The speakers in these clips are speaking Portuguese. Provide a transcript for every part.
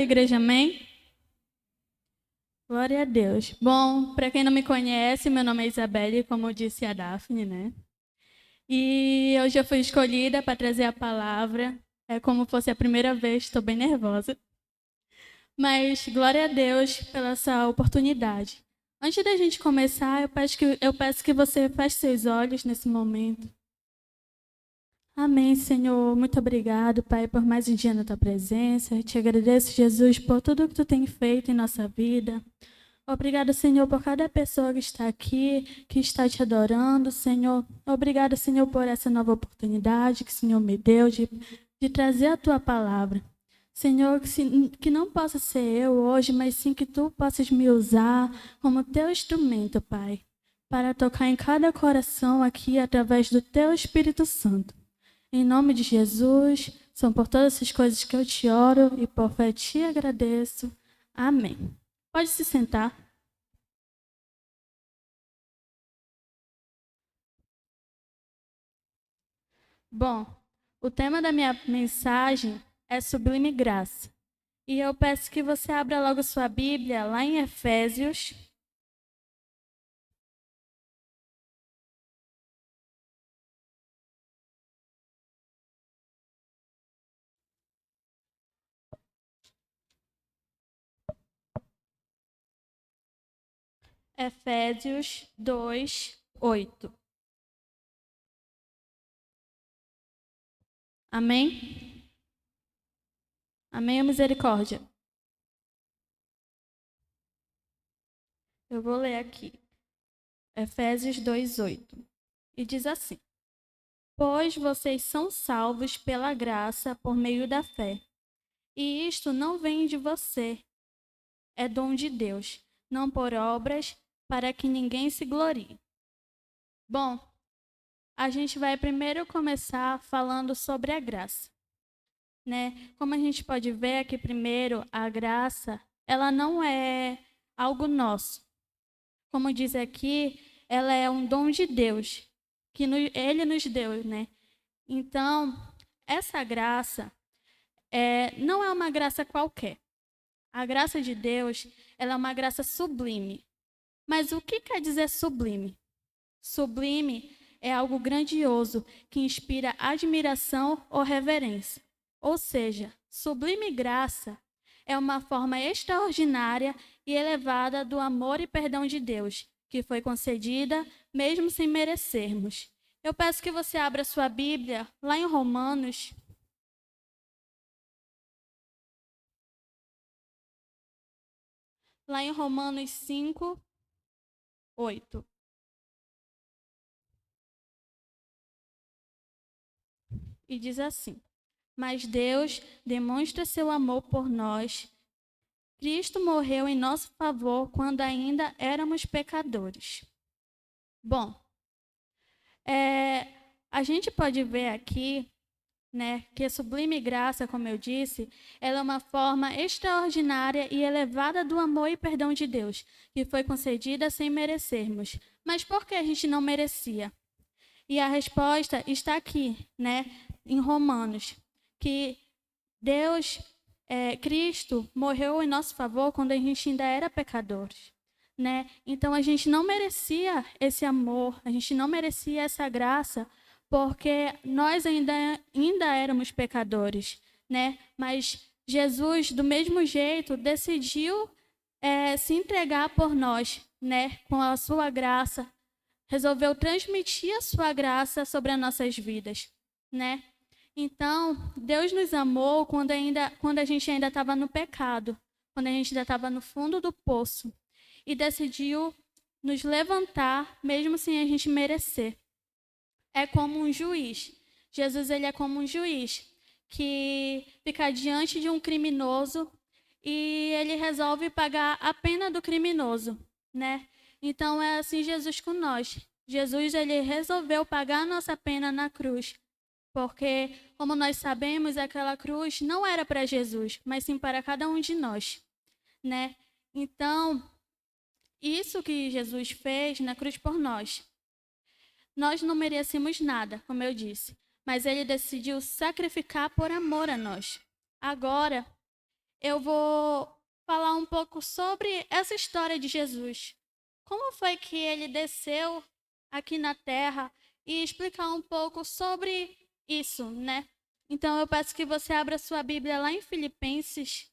Igreja, amém? Glória a Deus. Bom, para quem não me conhece, meu nome é Isabelle, como disse a Daphne, né? E hoje eu fui escolhida para trazer a palavra. É como fosse a primeira vez, estou bem nervosa. Mas glória a Deus pela essa oportunidade. Antes da gente começar, eu peço que você feche seus olhos nesse momento. Amém, Senhor. Muito obrigado, Pai, por mais um dia na tua presença. Eu te agradeço, Jesus, por tudo que tu tem feito em nossa vida. Obrigado, Senhor, por cada pessoa que está aqui, que está te adorando, Senhor. Obrigado, Senhor, por essa nova oportunidade que o Senhor me deu de trazer a tua palavra. Senhor, que não possa ser eu hoje, mas sim que tu possas me usar como teu instrumento, Pai, para tocar em cada coração aqui através do teu Espírito Santo. Em nome de Jesus, são por todas essas coisas que eu te oro e por fé te agradeço. Amém. Pode se sentar. Bom, o tema da minha mensagem é sublime graça. E eu peço que você abra logo sua Bíblia lá em Efésios. Efésios 2:8. Amém? Amém ou misericórdia? Eu vou ler aqui. Efésios 2:8. E diz assim: Pois vocês são salvos pela graça por meio da fé. E isto não vem de você, é dom de Deus, não por obras, para que ninguém se glorie. Bom, a gente vai primeiro começar falando sobre a graça, né? Como a gente pode ver aqui primeiro, a graça, ela não é algo nosso. Como diz aqui, ela é um dom de Deus, que Ele nos deu, né? Então, essa graça não é uma graça qualquer. A graça de Deus, ela é uma graça sublime. Mas o que quer dizer sublime? Sublime é algo grandioso que inspira admiração ou reverência. Ou seja, sublime graça é uma forma extraordinária e elevada do amor e perdão de Deus, que foi concedida mesmo sem merecermos. Eu peço que você abra sua Bíblia lá em Romanos. Lá em Romanos 5:8. E diz assim: Mas Deus demonstra seu amor por nós. Cristo morreu em nosso favor quando ainda éramos pecadores. Bom, a gente pode ver aqui, né, que a sublime graça, como eu disse, ela é uma forma extraordinária e elevada do amor e perdão de Deus, que foi concedida sem merecermos. Mas por que a gente não merecia? E a resposta está aqui, né, em Romanos, que Deus, Cristo, morreu em nosso favor quando a gente ainda era pecadores, né? Então a gente não merecia esse amor, a gente não merecia essa graça, porque nós ainda éramos pecadores, né? Mas Jesus, do mesmo jeito, decidiu se entregar por nós, né? Com a sua graça, resolveu transmitir a sua graça sobre as nossas vidas, né? Então, Deus nos amou quando a gente ainda estava no pecado, quando a gente ainda estava no fundo do poço, e decidiu nos levantar, mesmo sem a gente merecer. É como um juiz. Jesus, ele é como um juiz que fica diante de um criminoso e ele resolve pagar a pena do criminoso, né? Então é assim Jesus com nós. Jesus, ele resolveu pagar a nossa pena na cruz, porque, como nós sabemos, aquela cruz não era para Jesus, mas sim para cada um de nós, né? Então, isso que Jesus fez na cruz por nós, nós não merecemos nada, como eu disse, mas ele decidiu sacrificar por amor a nós. Agora, eu vou falar um pouco sobre essa história de Jesus. Como foi que ele desceu aqui na Terra e explicar um pouco sobre isso, né? Então eu peço que você abra sua Bíblia lá em Filipenses.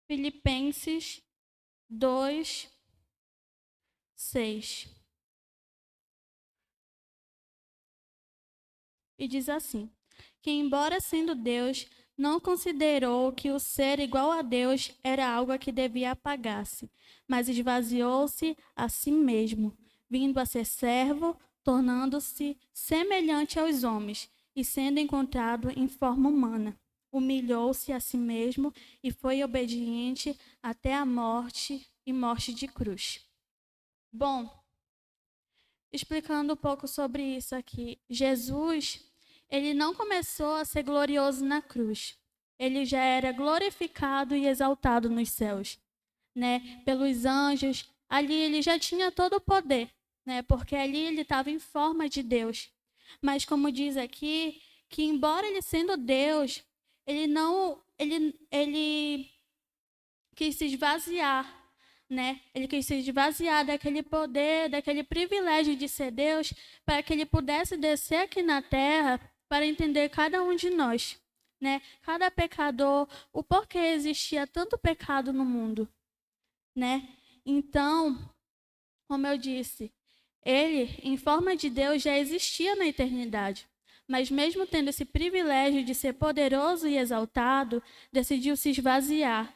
Filipenses 2, 6. E diz assim: que, embora sendo Deus, não considerou que o ser igual a Deus era algo a que devia apagar-se, mas esvaziou-se a si mesmo, vindo a ser servo, tornando-se semelhante aos homens, e sendo encontrado em forma humana. Humilhou-se a si mesmo e foi obediente até a morte e morte de cruz. Bom, explicando um pouco sobre isso aqui. Jesus, ele não começou a ser glorioso na cruz. Ele já era glorificado e exaltado nos céus, né? Pelos anjos. Ali ele já tinha todo o poder, né? Porque ali ele estava em forma de Deus. Mas como diz aqui, que embora ele sendo Deus, ele quis se esvaziar, né? Ele quis se esvaziar daquele poder, daquele privilégio de ser Deus, para que ele pudesse descer aqui na terra para entender cada um de nós, né? Cada pecador, o porquê existia tanto pecado no mundo, né? Então, como eu disse, ele, em forma de Deus, já existia na eternidade. Mas mesmo tendo esse privilégio de ser poderoso e exaltado, decidiu se esvaziar.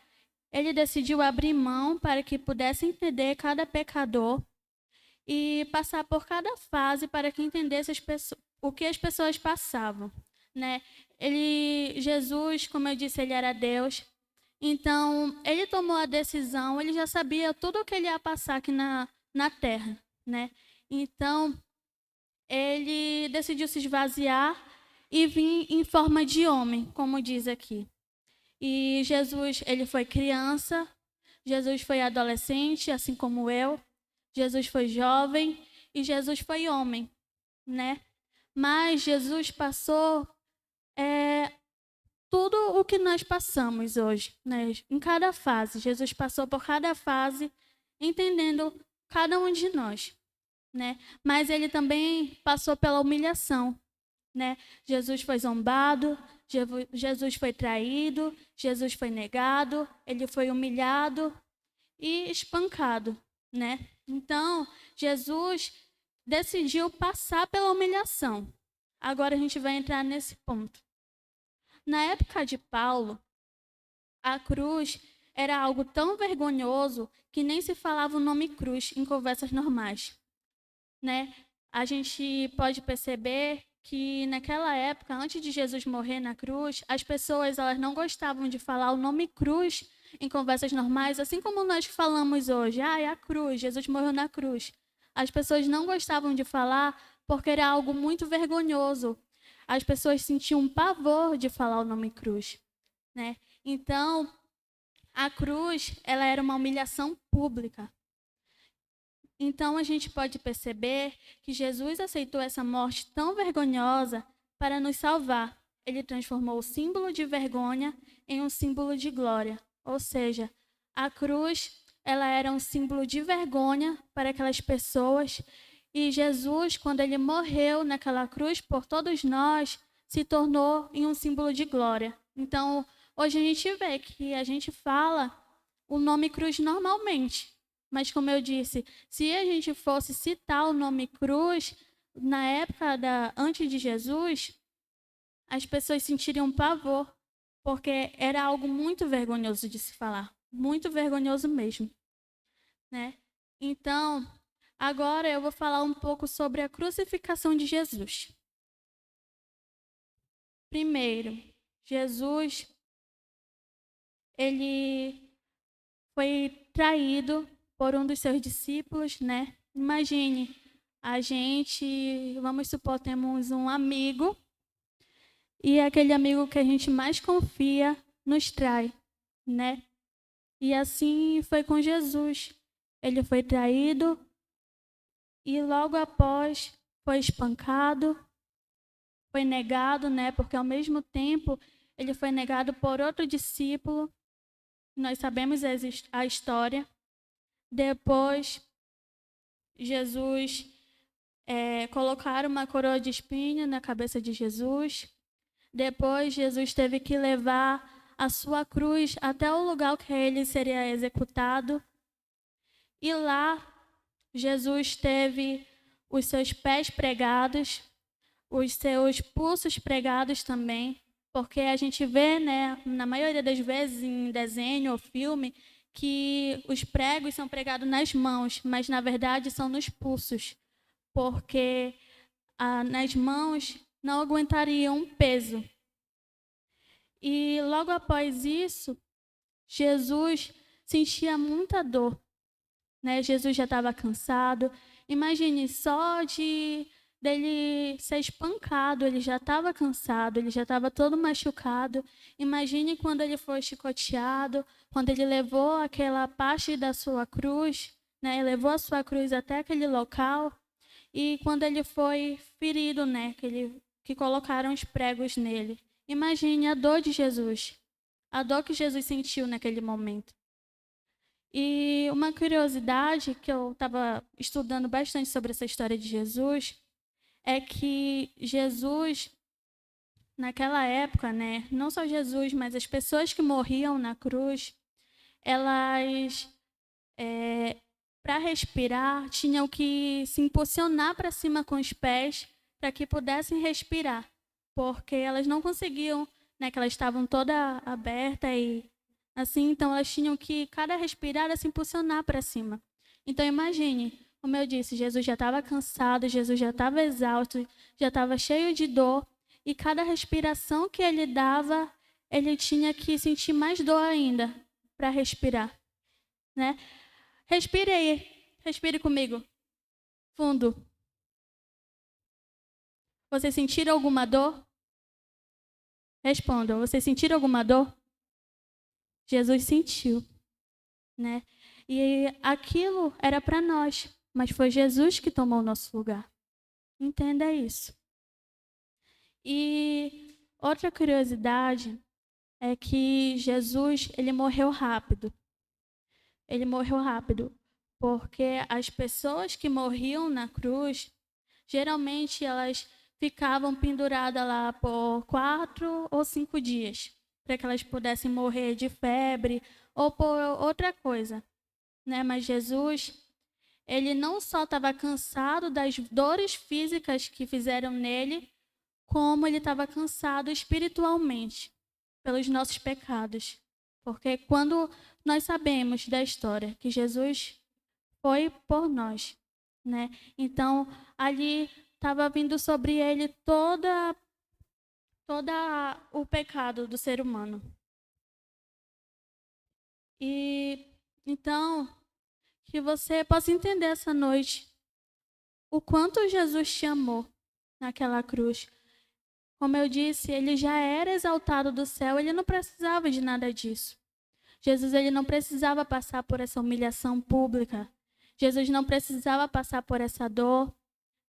Ele decidiu abrir mão para que pudesse entender cada pecador e passar por cada fase para que entendesse o que as pessoas passavam, né? Jesus, como eu disse, ele era Deus. Então, ele tomou a decisão, ele já sabia tudo o que ele ia passar aqui na terra, né? Então, ele decidiu se esvaziar e vir em forma de homem, como diz aqui. E Jesus, ele foi criança, Jesus foi adolescente, assim como eu. Jesus foi jovem e Jesus foi homem, né? Mas Jesus passou tudo o que nós passamos hoje, né? Em cada fase. Jesus passou por cada fase, entendendo cada um de nós, né? Mas ele também passou pela humilhação, né? Jesus foi zombado, Jesus foi traído, Jesus foi negado, ele foi humilhado e espancado, né? Então, Jesus decidiu passar pela humilhação. Agora a gente vai entrar nesse ponto. Na época de Paulo, a cruz era algo tão vergonhoso que nem se falava o nome cruz em conversas normais, né? A gente pode perceber que naquela época, antes de Jesus morrer na cruz, as pessoas elas não gostavam de falar o nome cruz em conversas normais, assim como nós falamos hoje. Ah, é a cruz, Jesus morreu na cruz. As pessoas não gostavam de falar porque era algo muito vergonhoso. As pessoas sentiam um pavor de falar o nome cruz, né? Então, a cruz, ela era uma humilhação pública. Então a gente pode perceber que Jesus aceitou essa morte tão vergonhosa para nos salvar. Ele transformou o símbolo de vergonha em um símbolo de glória. Ou seja, a cruz, ela era um símbolo de vergonha para aquelas pessoas. E Jesus, quando ele morreu naquela cruz por todos nós, se tornou em um símbolo de glória. Então, hoje a gente vê que a gente fala o nome cruz normalmente. Mas, como eu disse, se a gente fosse citar o nome cruz, na época antes de Jesus, as pessoas sentiriam pavor, porque era algo muito vergonhoso de se falar. Muito vergonhoso mesmo, né? Então, agora eu vou falar um pouco sobre a crucificação de Jesus. Primeiro, Jesus, ele foi traído por um dos seus discípulos, né? Imagine, a gente, vamos supor, temos um amigo e aquele amigo que a gente mais confia nos trai, né? E assim foi com Jesus. Ele foi traído e logo após foi espancado, foi negado, né? Porque ao mesmo tempo ele foi negado por outro discípulo. Nós sabemos a história. Depois, Jesus colocaram uma coroa de espinho na cabeça de Jesus. Depois, Jesus teve que levar a sua cruz até o lugar que ele seria executado. E lá, Jesus teve os seus pés pregados, os seus pulsos pregados também, porque a gente vê, né, na maioria das vezes em desenho ou filme, que os pregos são pregados nas mãos, mas na verdade são nos pulsos, porque nas mãos não aguentariam um peso. E logo após isso, Jesus sentia muita dor, né? Jesus já estava cansado. Imagine só dele ser espancado, ele já estava cansado, ele já estava todo machucado. Imagine quando ele foi chicoteado, quando ele levou aquela parte da sua cruz, né? Levou a sua cruz até aquele local, e quando ele foi ferido, né? Que colocaram os pregos nele. Imagine a dor de Jesus, a dor que Jesus sentiu naquele momento. E uma curiosidade que eu estava estudando bastante sobre essa história de Jesus é que Jesus, naquela época, né, não só Jesus, mas as pessoas que morriam na cruz, elas, para respirar, tinham que se impulsionar para cima com os pés para que pudessem respirar, porque elas não conseguiam, né, que elas estavam toda aberta e assim, então elas tinham que, cada respirada, se impulsionar para cima. Então imagine, como eu disse, Jesus já estava cansado, Jesus já estava exausto, já estava cheio de dor, e cada respiração que ele dava, ele tinha que sentir mais dor ainda para respirar, né? Respire aí, respire comigo, fundo. Vocês sentiram alguma dor? Respondam, vocês sentiram alguma dor? Jesus sentiu, né? E aquilo era para nós, mas foi Jesus que tomou o nosso lugar. Entenda isso. E outra curiosidade é que Jesus, ele morreu rápido. Ele morreu rápido porque as pessoas que morriam na cruz, geralmente elas ficavam penduradas lá por 4 ou 5 dias, para que elas pudessem morrer de febre ou por outra coisa, né? Mas Jesus, ele não só estava cansado das dores físicas que fizeram nele, como ele estava cansado espiritualmente pelos nossos pecados. Porque quando nós sabemos da história que Jesus foi por nós, né? Então, ali estava vindo sobre ele toda o pecado do ser humano. E então, que você possa entender essa noite o quanto Jesus te amou naquela cruz. Como eu disse, ele já era exaltado do céu, ele não precisava de nada disso. Jesus, ele não precisava passar por essa humilhação pública. Jesus não precisava passar por essa dor.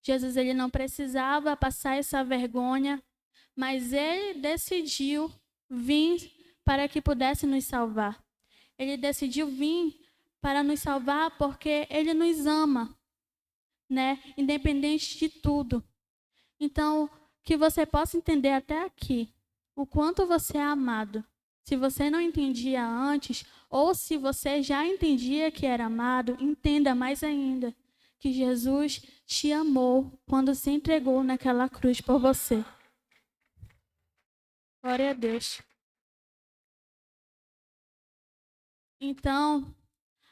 Jesus, ele não precisava passar essa vergonha, mas ele decidiu vir para que pudesse nos salvar. Ele decidiu vir para nos salvar porque ele nos ama, né? Independente de tudo. Então, que você possa entender até aqui o quanto você é amado. Se você não entendia antes, ou se você já entendia que era amado, entenda mais ainda que Jesus te amou quando se entregou naquela cruz por você. Glória a Deus. Então,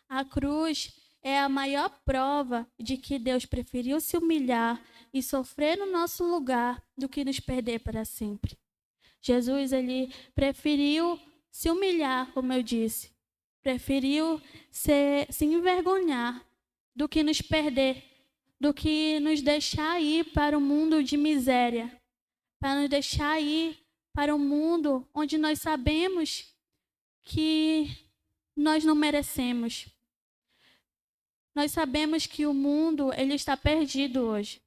a cruz é a maior prova de que Deus preferiu se humilhar e sofrer no nosso lugar do que nos perder para sempre. Jesus, ele preferiu se humilhar, como eu disse. Preferiu se envergonhar do que nos perder, do que nos deixar ir para um mundo de miséria, para nos deixar ir para um mundo onde nós sabemos que nós não merecemos. Nós sabemos que o mundo ele está perdido hoje.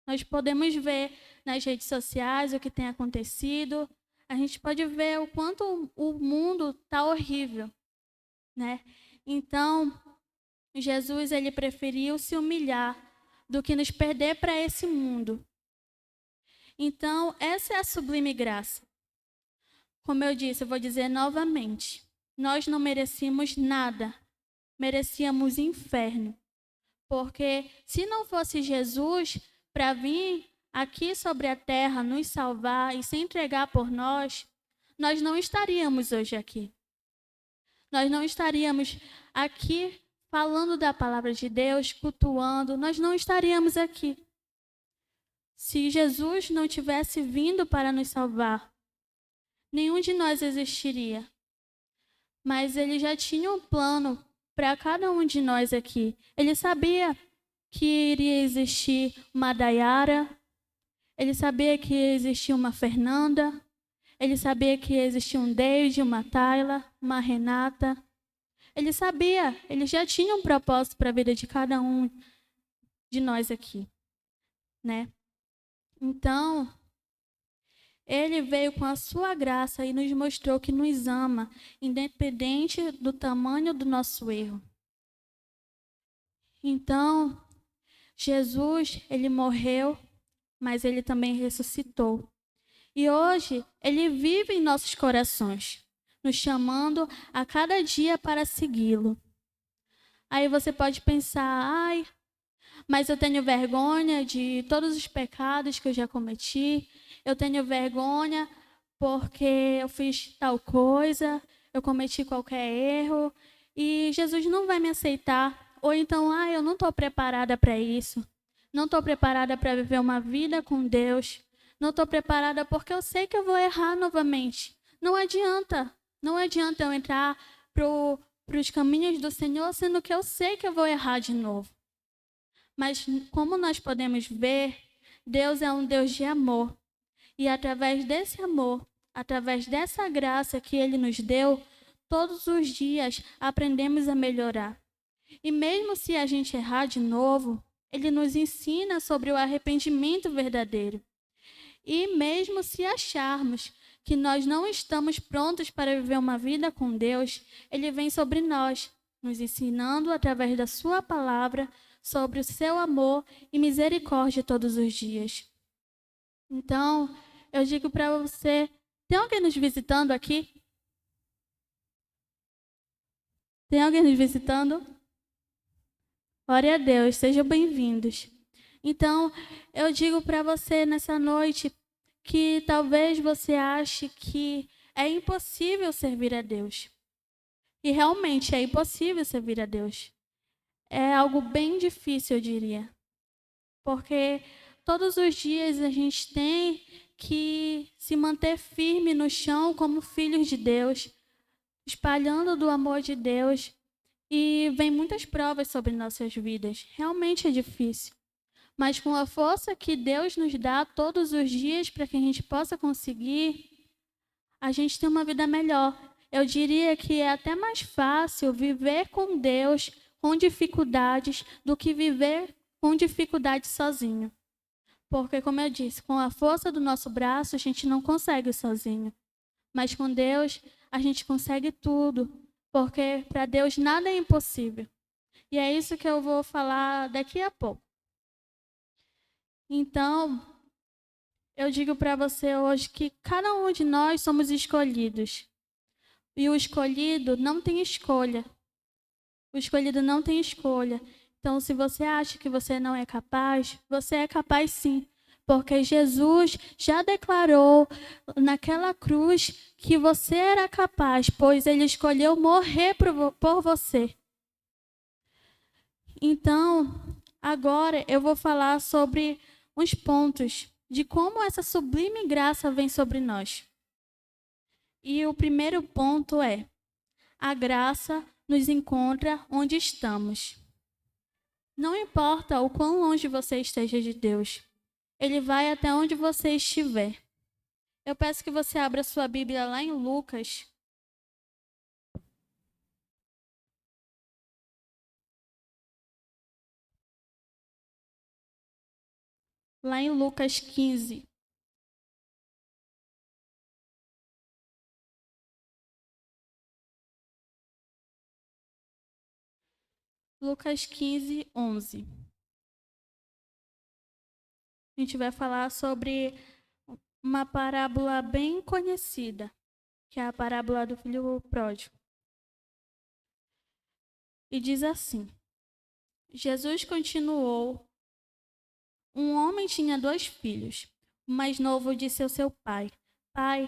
Nós podemos ver nas redes sociais o que tem acontecido. A gente pode ver o quanto o mundo está horrível, né? Então, Jesus ele preferiu se humilhar do que nos perder para esse mundo. Então, essa é a sublime graça. Como eu disse, eu vou dizer novamente. Nós não merecíamos nada. Merecíamos inferno. Porque se não fosse Jesus para vir aqui sobre a terra nos salvar e se entregar por nós, nós não estaríamos hoje aqui. Nós não estaríamos aqui falando da palavra de Deus, cultuando, nós não estaríamos aqui. Se Jesus não tivesse vindo para nos salvar, nenhum de nós existiria. Mas ele já tinha um plano para cada um de nós aqui. Ele sabia que iria existir uma Dayara, ele sabia que existia uma Fernanda, ele sabia que existia um Deide, uma Tayla, uma Renata. Ele sabia, ele já tinha um propósito para a vida de cada um de nós aqui, né? Então, ele veio com a sua graça e nos mostrou que nos ama, independente do tamanho do nosso erro. Então, Jesus, ele morreu, mas ele também ressuscitou. E hoje, ele vive em nossos corações, nos chamando a cada dia para segui-lo. Aí você pode pensar, mas eu tenho vergonha de todos os pecados que eu já cometi, eu tenho vergonha porque eu fiz tal coisa, eu cometi qualquer erro, e Jesus não vai me aceitar. Ou então, eu não estou preparada para isso, não estou preparada para viver uma vida com Deus, não estou preparada porque eu sei que eu vou errar novamente. Não adianta eu entrar para os caminhos do Senhor, sendo que eu sei que eu vou errar de novo. Mas como nós podemos ver, Deus é um Deus de amor. E através desse amor, através dessa graça que Ele nos deu, todos os dias aprendemos a melhorar. E mesmo se a gente errar de novo, Ele nos ensina sobre o arrependimento verdadeiro. E mesmo se acharmos que nós não estamos prontos para viver uma vida com Deus, Ele vem sobre nós, nos ensinando através da sua palavra sobre o seu amor e misericórdia todos os dias. Então, eu digo para você, tem alguém nos visitando aqui? Tem alguém nos visitando? Glória a Deus, sejam bem-vindos. Então, eu digo para você nessa noite que talvez você ache que é impossível servir a Deus. E realmente é impossível servir a Deus. É algo bem difícil, eu diria. Porque todos os dias a gente tem que se manter firme no chão como filhos de Deus, espalhando do amor de Deus. E vem muitas provas sobre nossas vidas. Realmente é difícil. Mas com a força que Deus nos dá todos os dias para que a gente possa conseguir, a gente tem uma vida melhor. Eu diria que é até mais fácil viver com Deus com dificuldades do que viver com dificuldades sozinho. Porque, como eu disse, com a força do nosso braço, a gente não consegue sozinho. Mas com Deus, a gente consegue tudo. Porque para Deus nada é impossível. E é isso que eu vou falar daqui a pouco. Então, eu digo para você hoje que cada um de nós somos escolhidos. E o escolhido não tem escolha. O escolhido não tem escolha. Então, se você acha que você não é capaz, você é capaz sim. Porque Jesus já declarou naquela cruz que você era capaz, pois Ele escolheu morrer por você. Então, agora eu vou falar sobre uns pontos de como essa sublime graça vem sobre nós. E o primeiro ponto é: a graça nos encontra onde estamos. Não importa o quão longe você esteja de Deus, Ele vai até onde você estiver. Eu peço que você abra sua Bíblia lá em Lucas, lá em Lucas 15. Lucas 15, 11. A gente vai falar sobre uma parábola bem conhecida, que é a parábola do filho pródigo. E diz assim: Jesus continuou: um homem tinha 2 filhos. O mais novo disse ao seu pai: Pai,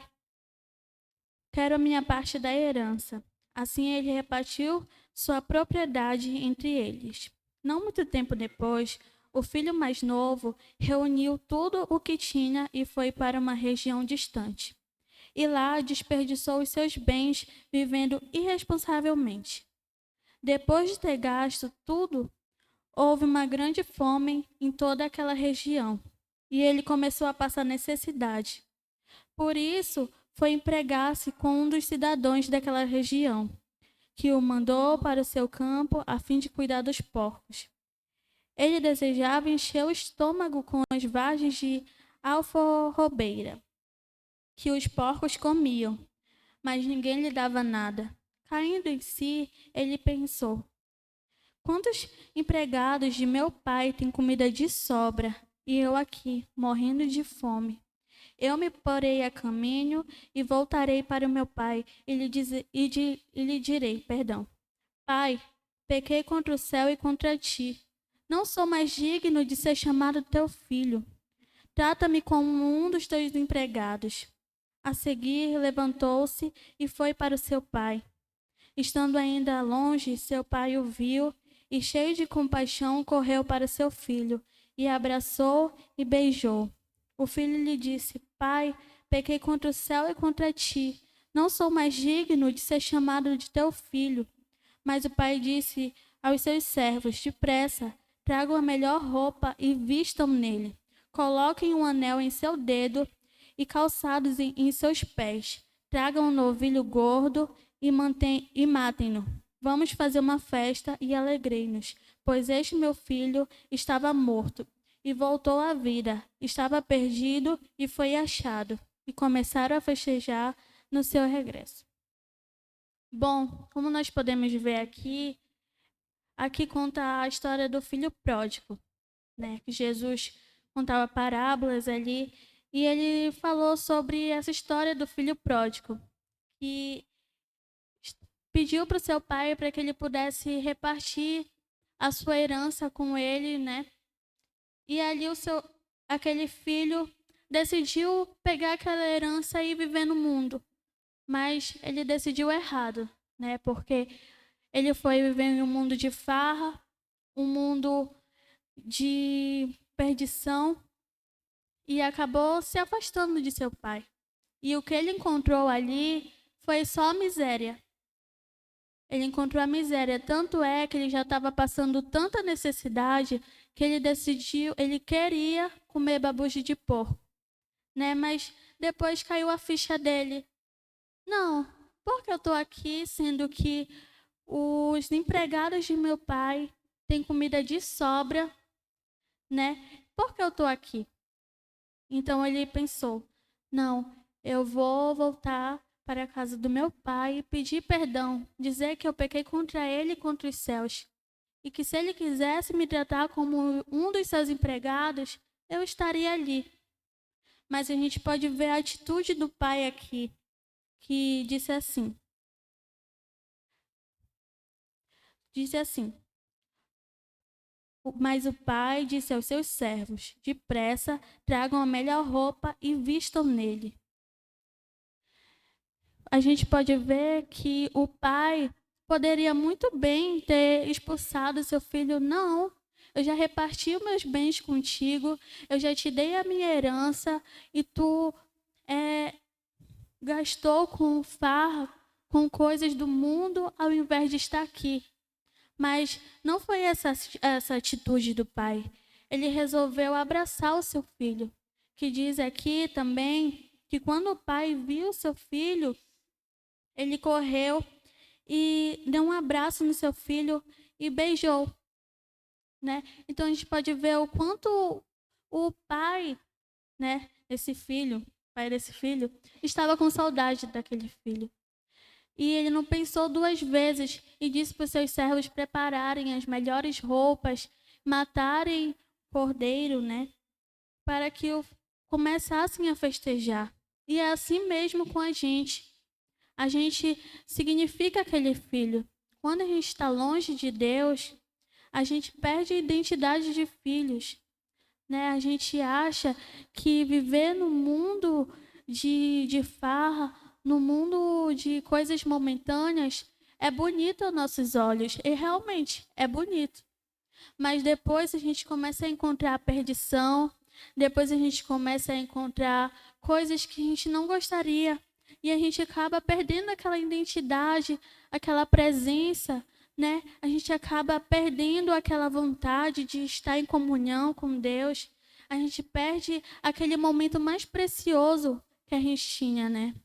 quero a minha parte da herança. Assim ele repartiu sua propriedade entre eles. Não muito tempo depois, o filho mais novo reuniu tudo o que tinha e foi para uma região distante. E lá desperdiçou os seus bens vivendo irresponsavelmente. Depois de ter gasto tudo, houve uma grande fome em toda aquela região, e ele começou a passar necessidade. Por isso, foi empregar-se com um dos cidadãos daquela região, que o mandou para o seu campo a fim de cuidar dos porcos. Ele desejava encher o estômago com as vagens de alfarrobeira, que os porcos comiam, mas ninguém lhe dava nada. Caindo em si, ele pensou: quantos empregados de meu pai têm comida de sobra, e eu aqui, morrendo de fome? Eu me porei a caminho e voltarei para o meu pai e lhe direi, Pai, pequei contra o céu e contra ti. Não sou mais digno de ser chamado teu filho. Trata-me como um dos teus empregados. A seguir, levantou-se e foi para o seu pai. Estando ainda longe, seu pai o viu e, cheio de compaixão, correu para seu filho e abraçou e beijou. O filho lhe disse: Pai, pequei contra o céu e contra ti. Não sou mais digno de ser chamado de teu filho. Mas o pai disse aos seus servos: depressa, tragam a melhor roupa e vistam nele. Coloquem um anel em seu dedo e calçados em seus pés. Tragam um novilho gordo e matem-no. Vamos fazer uma festa e alegrei-nos, pois este meu filho estava morto e voltou à vida, estava perdido e foi achado. E começaram a festejar no seu regresso. Bom, como nós podemos ver aqui conta a história do filho pródigo, né? Que Jesus contava parábolas ali e ele falou sobre essa história do filho pródigo, que pediu para o seu pai para que ele pudesse repartir a sua herança com ele, né? E ali aquele filho decidiu pegar aquela herança e viver no mundo, mas ele decidiu errado, né? Porque ele foi viver em um mundo de farra, um mundo de perdição e acabou se afastando de seu pai. E o que ele encontrou ali foi só miséria. Ele encontrou a miséria, tanto é que ele já estava passando tanta necessidade que ele queria comer babuche de porco, né? Mas depois caiu a ficha dele. Não, por que eu estou aqui sendo que os empregados de meu pai têm comida de sobra, né? Por que eu estou aqui? Então ele pensou: não, eu vou voltar para a casa do meu pai e pedir perdão, dizer que eu pequei contra ele e contra os céus, e que se ele quisesse me tratar como um dos seus empregados, eu estaria ali. Mas a gente pode ver a atitude do pai aqui, que disse assim: mas o pai disse aos seus servos: depressa, tragam a melhor roupa e vistam nele. A gente pode ver que o pai poderia muito bem ter expulsado seu filho. Não, eu já reparti os meus bens contigo, eu já te dei a minha herança e tu gastou com farra, com coisas do mundo, ao invés de estar aqui. Mas não foi essa atitude do pai. Ele resolveu abraçar o seu filho, que diz aqui também que quando o pai viu seu filho, ele correu e deu um abraço no seu filho e beijou, né? Então a gente pode ver o o pai, né, pai desse filho, estava com saudade daquele filho. E ele não pensou duas vezes e disse para os seus servos prepararem as melhores roupas, matarem cordeiro, né, para que começassem a festejar. E é assim mesmo com a gente. A gente significa aquele filho. Quando a gente está longe de Deus, a gente perde a identidade de filhos, né? A gente acha que viver no mundo de farra, no mundo de coisas momentâneas, é bonito aos nossos olhos. E realmente é bonito. Mas depois a gente começa a encontrar a perdição, depois a gente começa a encontrar coisas que a gente não gostaria. E a gente acaba perdendo aquela identidade, aquela presença, né? A gente acaba perdendo aquela vontade de estar em comunhão com Deus. A gente perde aquele momento mais precioso que a gente tinha, né?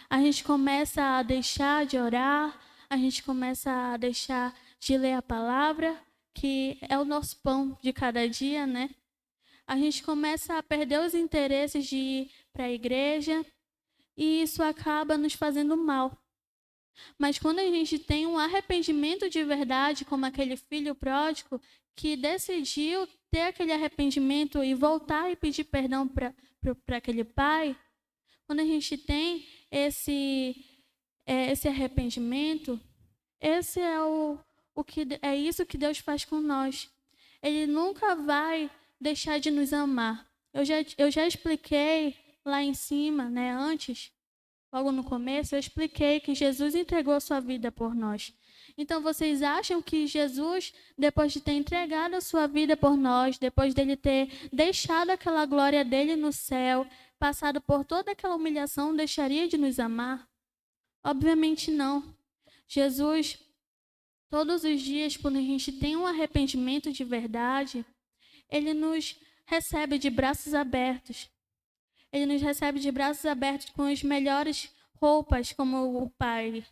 A gente começa a deixar de orar, a gente começa a deixar de ler a palavra, que é o nosso pão de cada dia, né? A gente começa a perder os interesses de ir para a igreja e isso acaba nos fazendo mal. Mas quando a gente tem um arrependimento de verdade, como aquele filho pródigo que decidiu ter aquele arrependimento e voltar e pedir perdão para aquele pai, quando a gente tem esse arrependimento, esse é é isso que Deus faz com nós. Ele nunca vai deixar de nos amar. Eu já expliquei lá em cima, né, antes, logo no começo, eu expliquei que Jesus entregou sua vida por nós. Então, vocês acham que Jesus, depois de ter entregado a sua vida por nós, depois dele ter deixado aquela glória dele no céu, passado por toda aquela humilhação, deixaria de nos amar? Obviamente não. Jesus, todos os dias, quando a gente tem um arrependimento de verdade, ele nos recebe de braços abertos. Ele nos recebe de braços abertos com as melhores roupas, como o pai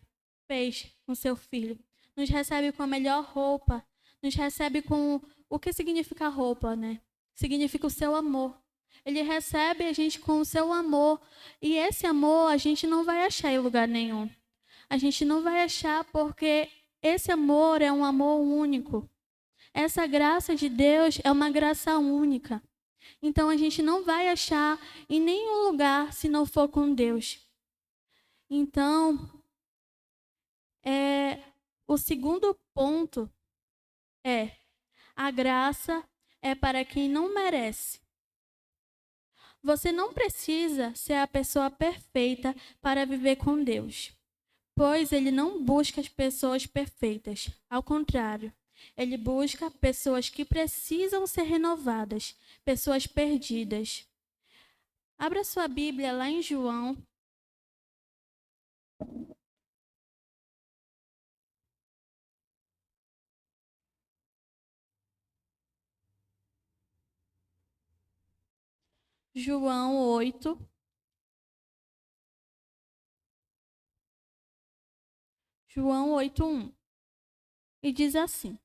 fez com seu filho. Nos recebe com a melhor roupa. Nos recebe com o que significa roupa, né? Significa o seu amor. Ele recebe a gente com o seu amor. E esse amor a gente não vai achar em lugar nenhum. A gente não vai achar porque esse amor é um amor único. Essa graça de Deus é uma graça única. Então a gente não vai achar em nenhum lugar se não for com Deus. Então, o segundo ponto é: a graça é para quem não merece. Você não precisa ser a pessoa perfeita para viver com Deus, pois Ele não busca as pessoas perfeitas. Ao contrário, Ele busca pessoas que precisam ser renovadas, pessoas perdidas. Abra sua Bíblia lá em João. João 8. João 8:1. E diz assim: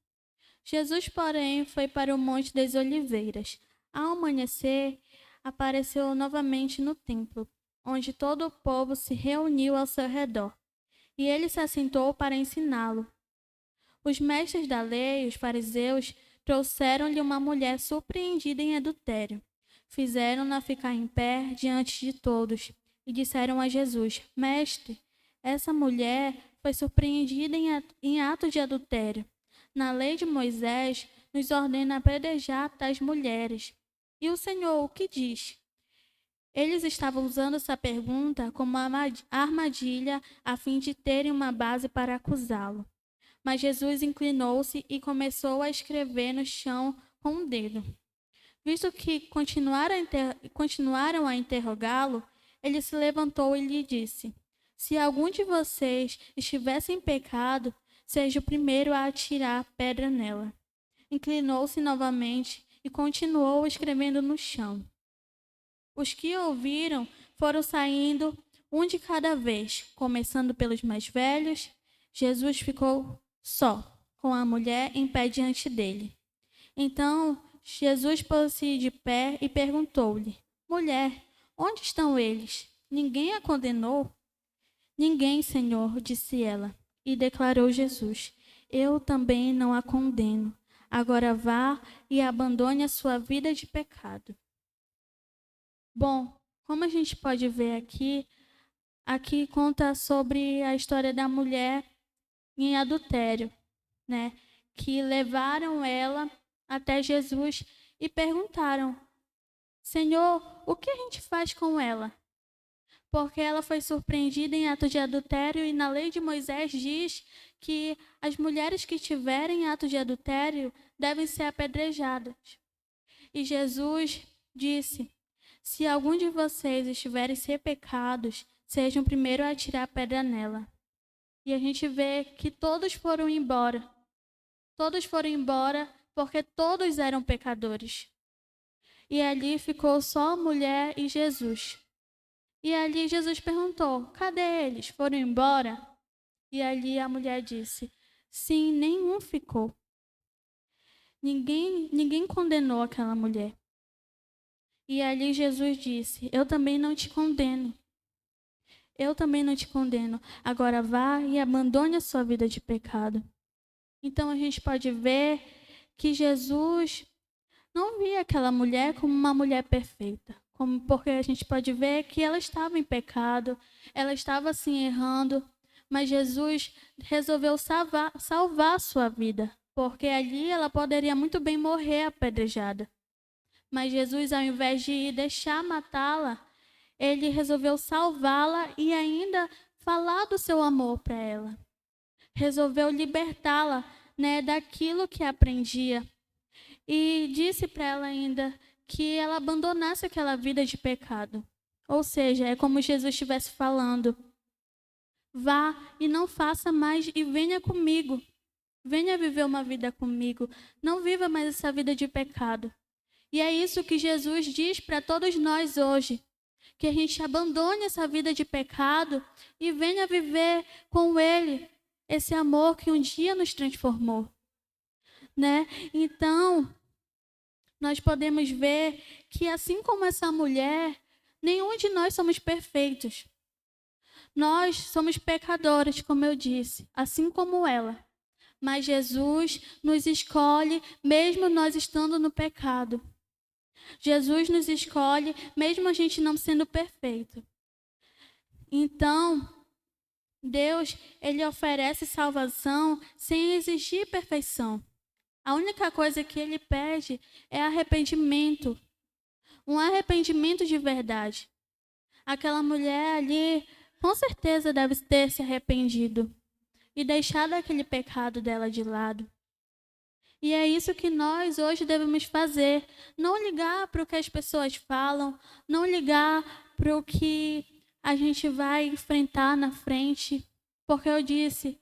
Jesus, porém, foi para o Monte das Oliveiras. Ao amanhecer, apareceu novamente no templo, onde todo o povo se reuniu ao seu redor. E ele se assentou para ensiná-lo. Os mestres da lei, os fariseus, trouxeram-lhe uma mulher surpreendida em adultério. Fizeram-na ficar em pé diante de todos e disseram a Jesus: Mestre, essa mulher foi surpreendida em ato de adultério. Na lei de Moisés, nos ordena apedrejar tais mulheres. E o Senhor o que diz? Eles estavam usando essa pergunta como armadilha a fim de terem uma base para acusá-lo. Mas Jesus inclinou-se e começou a escrever no chão com um dedo. Visto que continuaram a interrogá-lo, ele se levantou e lhe disse: Se algum de vocês estivesse em pecado, seja o primeiro a atirar pedra nela. Inclinou-se novamente e continuou escrevendo no chão. Os que ouviram foram saindo, um de cada vez, começando pelos mais velhos. Jesus ficou só, com a mulher em pé diante dele. Então Jesus pôs-se de pé e perguntou-lhe: Mulher, onde estão eles? Ninguém a condenou? Ninguém, Senhor, disse ela. E declarou Jesus: Eu também não a condeno. Agora vá e abandone a sua vida de pecado. Bom, como a gente pode ver aqui conta sobre a história da mulher em adultério, né? Que levaram ela até Jesus e perguntaram: Senhor, o que a gente faz com ela? Porque ela foi surpreendida em ato de adultério e na lei de Moisés diz que as mulheres que tiverem ato de adultério devem ser apedrejadas. E Jesus disse: Se algum de vocês estiverem sem pecados, sejam o primeiro a atirar a pedra nela. E a gente vê que todos foram embora. Todos foram embora porque todos eram pecadores. E ali ficou só a mulher e Jesus. E ali Jesus perguntou: Cadê eles? Foram embora? E ali a mulher disse: Sim, nenhum ficou. Ninguém condenou aquela mulher. E ali Jesus disse: Eu também não te condeno. Eu também não te condeno. Agora vá e abandone a sua vida de pecado. Então a gente pode ver que Jesus não via aquela mulher como uma mulher perfeita. Porque a gente pode ver que ela estava em pecado, ela estava assim errando, mas Jesus resolveu salvar a sua vida, porque ali ela poderia muito bem morrer apedrejada. Mas Jesus, ao invés de deixar matá-la, ele resolveu salvá-la e ainda falar do seu amor para ela. Resolveu libertá-la, né, daquilo que aprendia. E disse para ela ainda que ela abandonasse aquela vida de pecado. Ou seja, é como Jesus estivesse falando: vá e não faça mais e venha comigo. Venha viver uma vida comigo. Não viva mais essa vida de pecado. E é isso que Jesus diz para todos nós hoje. Que a gente abandone essa vida de pecado e venha viver com Ele esse amor que um dia nos transformou. Né? Então, nós podemos ver que assim como essa mulher, nenhum de nós somos perfeitos. Nós somos pecadores, como eu disse, assim como ela. Mas Jesus nos escolhe mesmo nós estando no pecado. Jesus nos escolhe mesmo a gente não sendo perfeito. Então, Deus, ele oferece salvação sem exigir perfeição. A única coisa que ele pede é arrependimento. Um arrependimento de verdade. Aquela mulher ali, com certeza, deve ter se arrependido e deixado aquele pecado dela de lado. E é isso que nós hoje devemos fazer. Não ligar para o que as pessoas falam, não ligar para o que a gente vai enfrentar na frente. Porque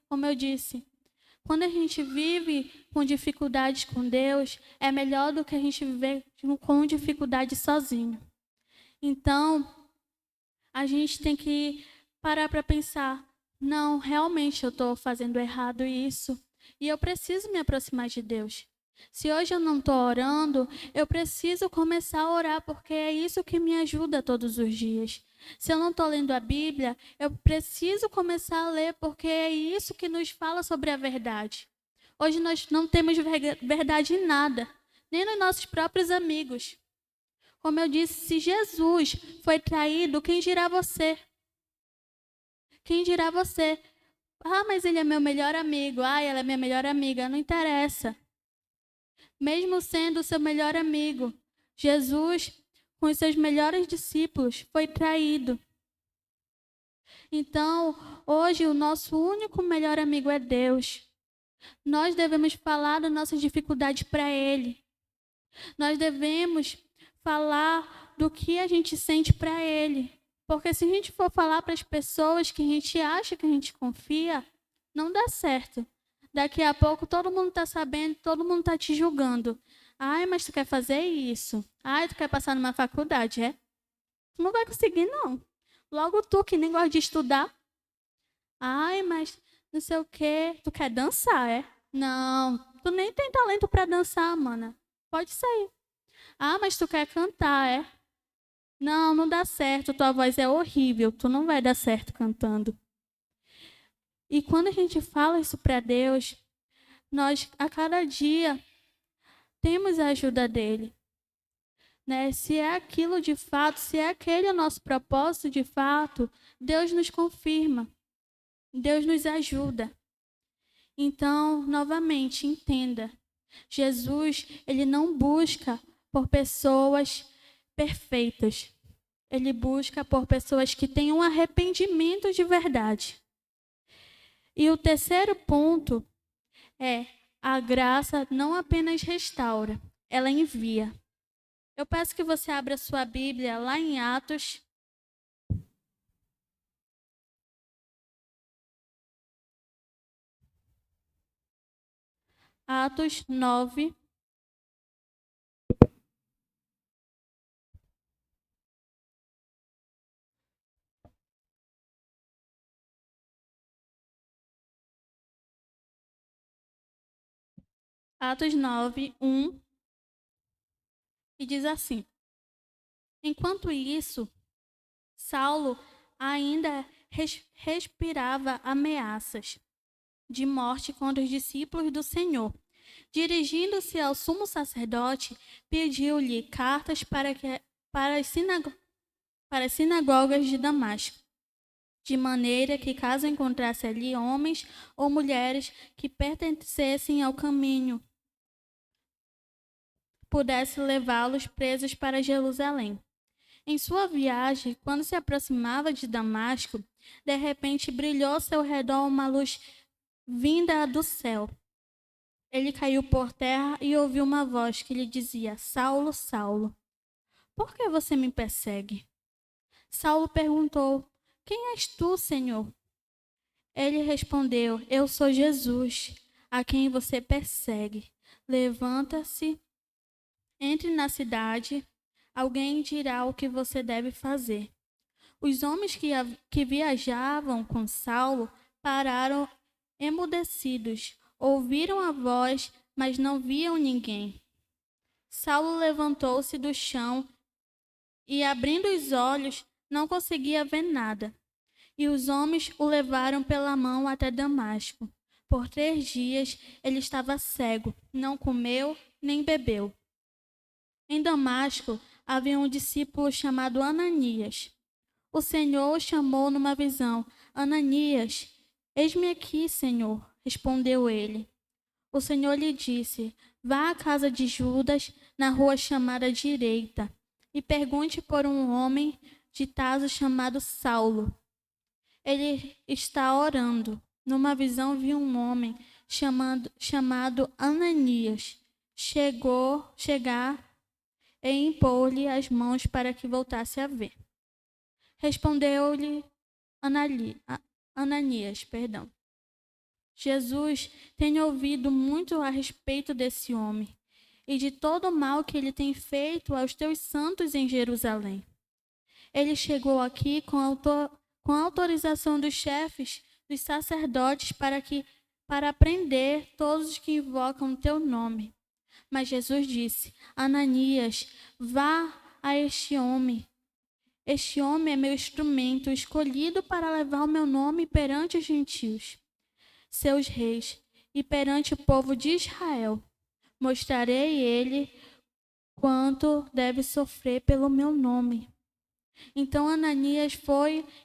como eu disse, quando a gente vive com dificuldades com Deus, é melhor do que a gente viver com dificuldade sozinho. Então, a gente tem que parar para pensar: não, realmente eu estou fazendo errado isso e eu preciso me aproximar de Deus. Se hoje eu não estou orando, eu preciso começar a orar, porque é isso que me ajuda todos os dias. Se eu não estou lendo a Bíblia, eu preciso começar a ler, porque é isso que nos fala sobre a verdade. Hoje nós não temos verdade em nada, nem nos nossos próprios amigos. Como eu disse, se Jesus foi traído, quem dirá você? Quem dirá você? Ah, mas ele é meu melhor amigo. Ah, ela é minha melhor amiga. Não interessa. Mesmo sendo o seu melhor amigo, Jesus, com os seus melhores discípulos, foi traído. Então, hoje, o nosso único melhor amigo é Deus. Nós devemos falar das nossas dificuldades para Ele. Nós devemos falar do que a gente sente para Ele. Porque se a gente for falar para as pessoas que a gente acha que a gente confia, não dá certo. Daqui a pouco todo mundo está sabendo, todo mundo está te julgando. Ai, mas tu quer fazer isso? Ai, tu quer passar numa faculdade, é? Tu não vai conseguir, não. Logo tu, que nem gosta de estudar. Ai, mas não sei o quê. Tu quer dançar, é? Não, tu nem tem talento para dançar, mana. Pode sair. Ah, mas tu quer cantar, é? Não, não dá certo, tua voz é horrível, tu não vai dar certo cantando. E quando a gente fala isso para Deus, nós a cada dia temos a ajuda dele. Né? Se é aquilo de fato, se é aquele o nosso propósito de fato, Deus nos confirma, Deus nos ajuda. Então, novamente, entenda, Jesus, ele não busca por pessoas perfeitas. Ele busca por pessoas que tenham arrependimento de verdade. E o terceiro ponto é: a graça não apenas restaura, ela envia. Eu peço que você abra sua Bíblia lá em Atos. Atos 9. Atos 9, 1. E diz assim: Enquanto isso, Saulo ainda respirava ameaças de morte contra os discípulos do Senhor. Dirigindo-se ao sumo sacerdote, pediu-lhe cartas para as sinagogas de Damasco, de maneira que, caso encontrasse ali homens ou mulheres que pertencessem ao caminho, pudesse levá-los presos para Jerusalém. Em sua viagem, quando se aproximava de Damasco, de repente brilhou ao seu redor uma luz vinda do céu. Ele caiu por terra e ouviu uma voz que lhe dizia: Saulo, Saulo, por que você me persegue? Saulo perguntou: Quem és tu, Senhor? Ele respondeu: Eu sou Jesus, a quem você persegue. Levanta-se, entre na cidade, alguém dirá o que você deve fazer. Os homens que viajavam com Saulo pararam emudecidos, ouviram a voz, mas não viam ninguém. Saulo levantou-se do chão e, abrindo os olhos, não conseguia ver nada. E os homens o levaram pela mão até Damasco. Por 3 dias ele estava cego, não comeu nem bebeu. Em Damasco havia um discípulo chamado Ananias. O Senhor o chamou numa visão: Ananias, eis-me aqui, Senhor, respondeu ele. O Senhor lhe disse: Vá à casa de Judas, na rua chamada Direita, e pergunte por um homem de Tarso chamado Saulo. Ele está orando. Numa visão viu um homem chamado Ananias chegar e impor-lhe as mãos para que voltasse a ver. Respondeu-lhe Ananias, Jesus tem ouvido muito a respeito desse homem e de todo o mal que ele tem feito aos teus santos em Jerusalém. Ele chegou aqui com a autorização dos chefes dos sacerdotes para prender todos os que invocam o teu nome. Mas Jesus disse: Ananias, vá a este homem. Este homem é meu instrumento escolhido para levar o meu nome perante os gentios, seus reis, e perante o povo de Israel. Mostrarei ele quanto deve sofrer pelo meu nome. Então Ananias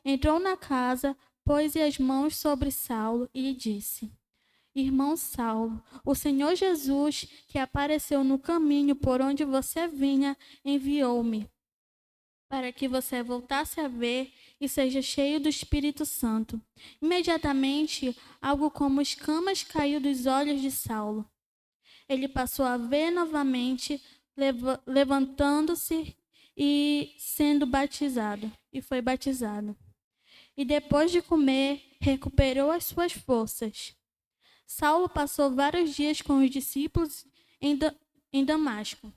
entrou na casa, pôs as mãos sobre Saulo e lhe disse: Irmão Saulo, o Senhor Jesus, que apareceu no caminho por onde você vinha, enviou-me para que você voltasse a ver e seja cheio do Espírito Santo. Imediatamente, algo como escamas caiu dos olhos de Saulo. Ele passou a ver novamente, levantando-se e sendo batizado, e foi batizado. E depois de comer, recuperou as suas forças. Saulo passou vários dias com os discípulos em Damasco.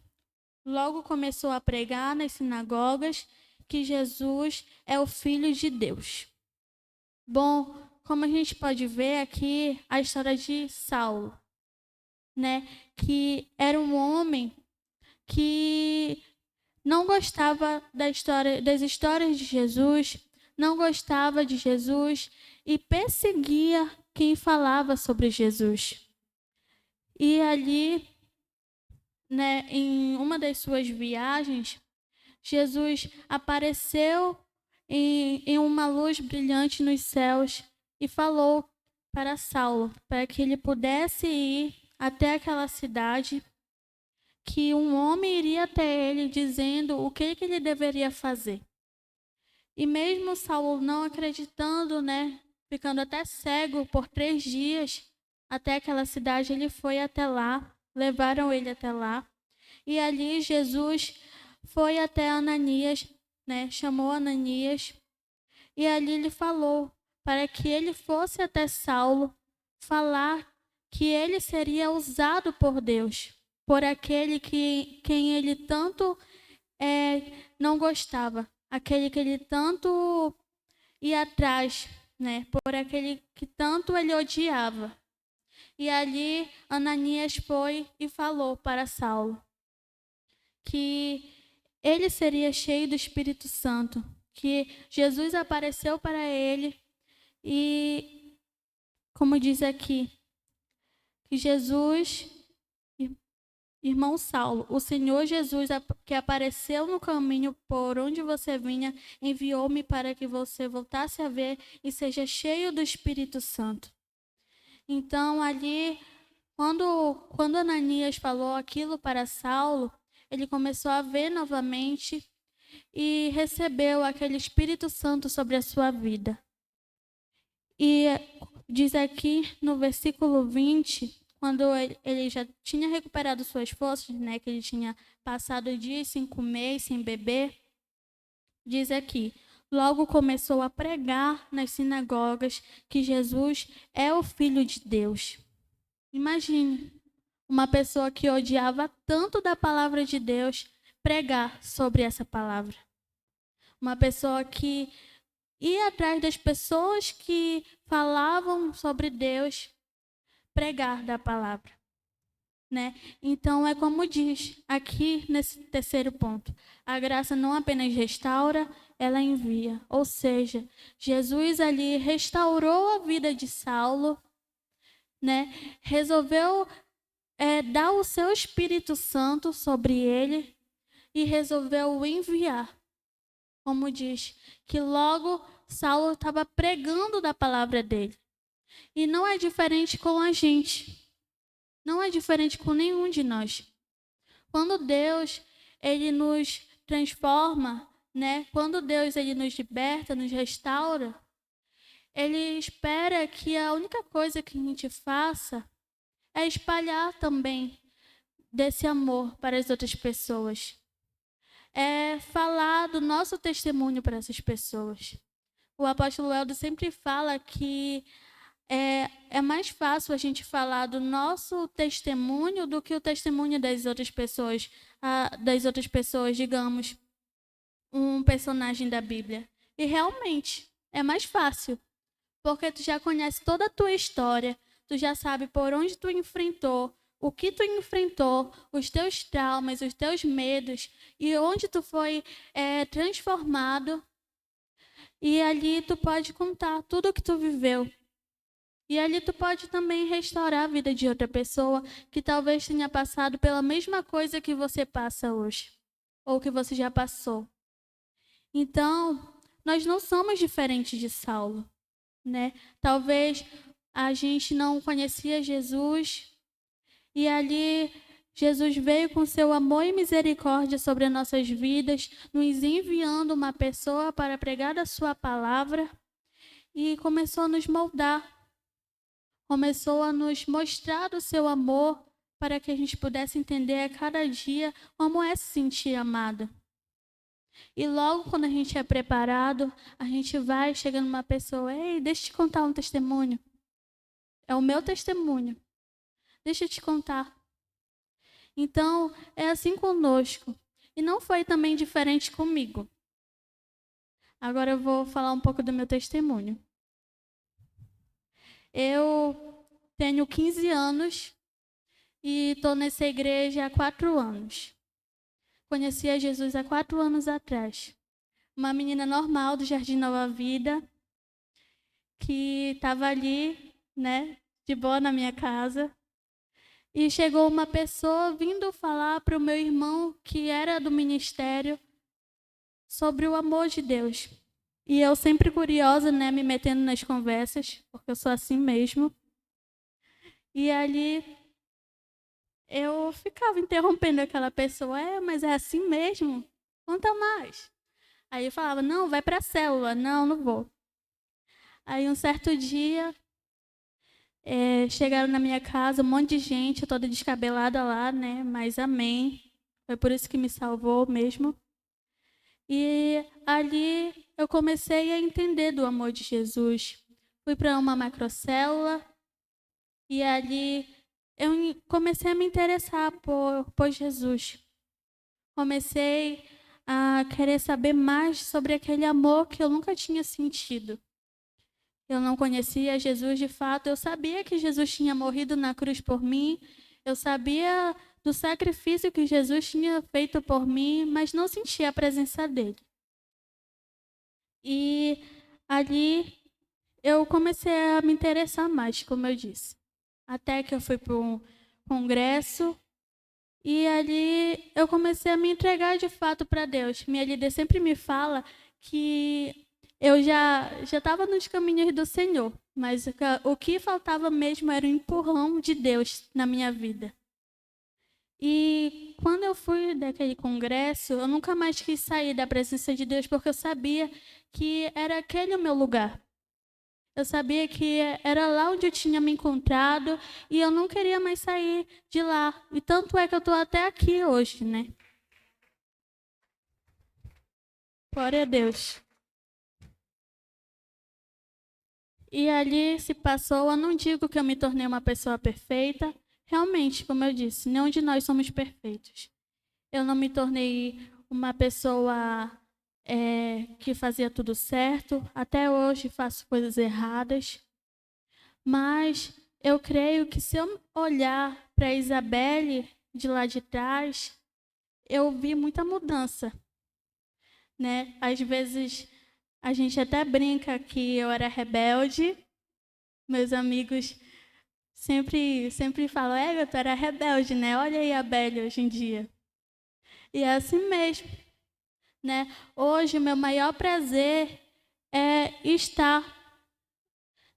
Logo começou a pregar nas sinagogas que Jesus é o Filho de Deus. Bom, como a gente pode ver aqui a história de Saulo, né? Que era um homem que não gostava das histórias de Jesus, não gostava de Jesus e perseguia quem falava sobre Jesus. E ali, né, em uma das suas viagens, Jesus apareceu em uma luz brilhante nos céus e falou para Saulo, para que ele pudesse ir até aquela cidade, que um homem iria até ele dizendo o que ele deveria fazer. E mesmo Saulo não acreditando, né, ficando até cego por 3 dias, até aquela cidade, ele foi até lá, levaram ele até lá. E ali Jesus foi até Ananias, né, chamou Ananias, e ali ele falou para que ele fosse até Saulo falar que ele seria usado por Deus, por aquele quem ele tanto não gostava, aquele que ele tanto ia atrás, né, por aquele que tanto ele odiava. E ali Ananias foi e falou para Saulo que ele seria cheio do Espírito Santo, que Jesus apareceu para ele e, como diz aqui, que Jesus, irmão Saulo, o Senhor Jesus que apareceu no caminho por onde você vinha, enviou-me para que você voltasse a ver e seja cheio do Espírito Santo. Então, ali, quando Ananias falou aquilo para Saulo, ele começou a ver novamente e recebeu aquele Espírito Santo sobre a sua vida. E diz aqui no versículo 20, quando ele já tinha recuperado suas forças, né, que ele tinha passado dias sem comer, sem beber, diz aqui: logo começou a pregar nas sinagogas que Jesus é o Filho de Deus. Imagine uma pessoa que odiava tanto da palavra de Deus pregar sobre essa palavra. Uma pessoa que ia atrás das pessoas que falavam sobre Deus, pregar da palavra, né? Então é como diz aqui nesse terceiro ponto: a graça não apenas restaura, ela envia. Ou seja, Jesus ali restaurou a vida de Saulo, né? Resolveu dar o seu Espírito Santo sobre ele e resolveu o enviar. Como diz, que logo Saulo estava pregando da palavra dele. E não é diferente com a gente. Não é diferente com nenhum de nós. Quando Deus, ele nos transforma, né? Quando Deus, ele nos liberta, nos restaura, ele espera que a única coisa que a gente faça é espalhar também desse amor para as outras pessoas. É falar do nosso testemunho para essas pessoas. O apóstolo Eldo sempre fala que é mais fácil a gente falar do nosso testemunho do que o testemunho das outras pessoas. Digamos, um personagem da Bíblia. E realmente, é mais fácil, porque tu já conhece toda a tua história, tu já sabe por onde tu enfrentou, o que tu enfrentou, os teus traumas, os teus medos, e onde tu foi transformado. E ali tu pode contar tudo o que tu viveu. E ali tu pode também restaurar a vida de outra pessoa que talvez tenha passado pela mesma coisa que você passa hoje, ou que você já passou. Então, nós não somos diferentes de Saulo, né? Talvez a gente não conhecia Jesus e ali Jesus veio com seu amor e misericórdia sobre as nossas vidas, nos enviando uma pessoa para pregar a sua palavra e começou a nos moldar. Começou a nos mostrar o seu amor para que a gente pudesse entender a cada dia como é se sentir amado. E logo quando a gente é preparado, a gente vai chegando numa pessoa: ei, deixa eu te contar um testemunho. É o meu testemunho. Deixa eu te contar. Então, é assim conosco. E não foi também diferente comigo. Agora eu vou falar um pouco do meu testemunho. Eu tenho 15 anos e estou nessa igreja há 4 anos. conheci a Jesus há 4 anos atrás. Uma menina normal do Jardim Nova Vida, que estava ali, né, de boa na minha casa. E chegou uma pessoa vindo falar para o meu irmão, que era do ministério, sobre o amor de Deus. E eu sempre curiosa, né, me metendo nas conversas, porque eu sou assim mesmo. E ali eu ficava interrompendo aquela pessoa. Mas é assim mesmo? Conta mais. Aí eu falava, não, vai para a célula. Não, não vou. Aí um certo dia, chegaram na minha casa um monte de gente, toda descabelada lá, né? Mas amém. Foi por isso que me salvou mesmo. E ali eu comecei a entender do amor de Jesus. Fui para uma macrocélula e ali eu comecei a me interessar por Jesus. Comecei a querer saber mais sobre aquele amor que eu nunca tinha sentido. Eu não conhecia Jesus de fato, eu sabia que Jesus tinha morrido na cruz por mim, eu sabia do sacrifício que Jesus tinha feito por mim, mas não sentia a presença dele. E ali eu comecei a me interessar mais, como eu disse. Até que eu fui para um congresso e ali eu comecei a me entregar de fato para Deus. Minha líder sempre me fala que eu já estava nos caminhos do Senhor, mas o que faltava mesmo era o empurrão de Deus na minha vida. E quando eu fui daquele congresso, eu nunca mais quis sair da presença de Deus, porque eu sabia que era aquele o meu lugar. Eu sabia que era lá onde eu tinha me encontrado e eu não queria mais sair de lá. E tanto é que eu estou até aqui hoje, né? Glória a Deus. E ali se passou, eu não digo que eu me tornei uma pessoa perfeita. Realmente, como eu disse, nenhum de nós somos perfeitos. Eu não me tornei uma pessoa que fazia tudo certo. Até hoje faço coisas erradas. Mas eu creio que se eu olhar para a Isabelle de lá de trás, eu vi muita mudança, né? Às vezes a gente até brinca que eu era rebelde. Meus amigos sempre falam, tu era rebelde, né? Olha aí a Belle hoje em dia. E é assim mesmo, né? Hoje, o meu maior prazer é estar,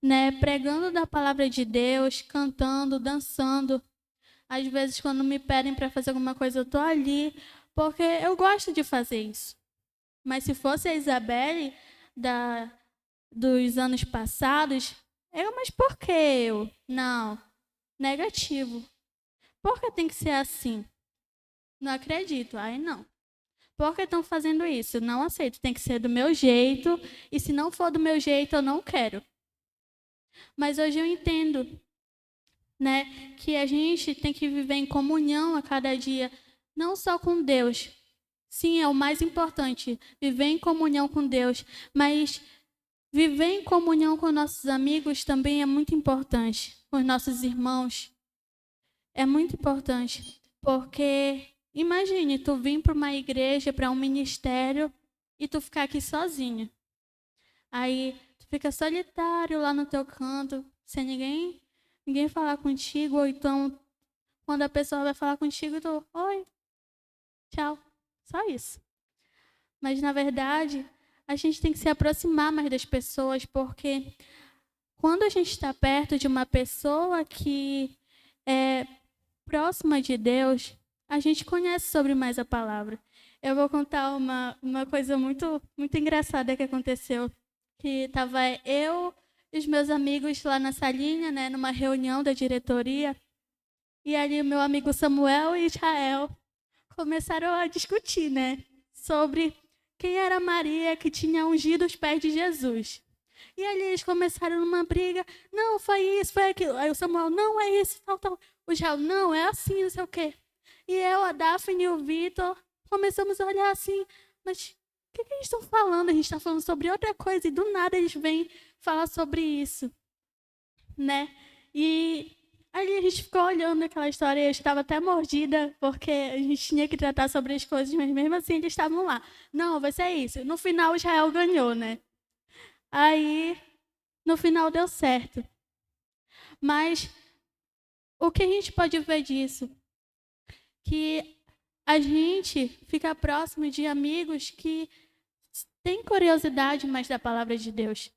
né, pregando da palavra de Deus, cantando, dançando. Às vezes, quando me pedem para fazer alguma coisa, eu estou ali, porque eu gosto de fazer isso. Mas se fosse a Isabelle dos anos passados, mas por que eu? Não, negativo. Por que tem que ser assim? Não acredito. Aí não. Por que estão fazendo isso? Não aceito. Tem que ser do meu jeito. E se não for do meu jeito, eu não quero. Mas hoje eu entendo, né, que a gente tem que viver em comunhão a cada dia, não só com Deus. Sim, é o mais importante, viver em comunhão com Deus, mas viver em comunhão com nossos amigos também é muito importante, com os nossos irmãos. É muito importante, porque imagine tu vir para uma igreja, para um ministério e tu ficar aqui sozinho. Aí tu fica solitário lá no teu canto, sem ninguém falar contigo, ou então quando a pessoa vai falar contigo, tu, oi, tchau, só isso. Mas na verdade, a gente tem que se aproximar mais das pessoas, porque quando a gente está perto de uma pessoa que é próxima de Deus, a gente conhece sobre mais a palavra. Eu vou contar uma coisa muito, muito engraçada que aconteceu. Que estava eu e os meus amigos lá na salinha, né, numa reunião da diretoria. E ali o meu amigo Samuel e Israel começaram a discutir, né, sobre quem era Maria que tinha ungido os pés de Jesus. E ali eles começaram numa briga. Não, foi isso, foi aquilo. Aí o Samuel, não, é isso, tal, tal. O Israel, não, é assim, não sei o quê. E eu, a Daphne e o Vitor começamos a olhar assim, mas o que eles estão falando? A gente está falando sobre outra coisa e do nada eles vêm falar sobre isso, né? E Aí a gente ficou olhando aquela história e eu estava até mordida, porque a gente tinha que tratar sobre as coisas, mas mesmo assim eles estavam lá. Não, vai ser isso. No final, Israel ganhou, né? Aí, no final, deu certo. Mas o que a gente pode ver disso? Que a gente fica próximo de amigos que têm curiosidade mais da palavra de Deus.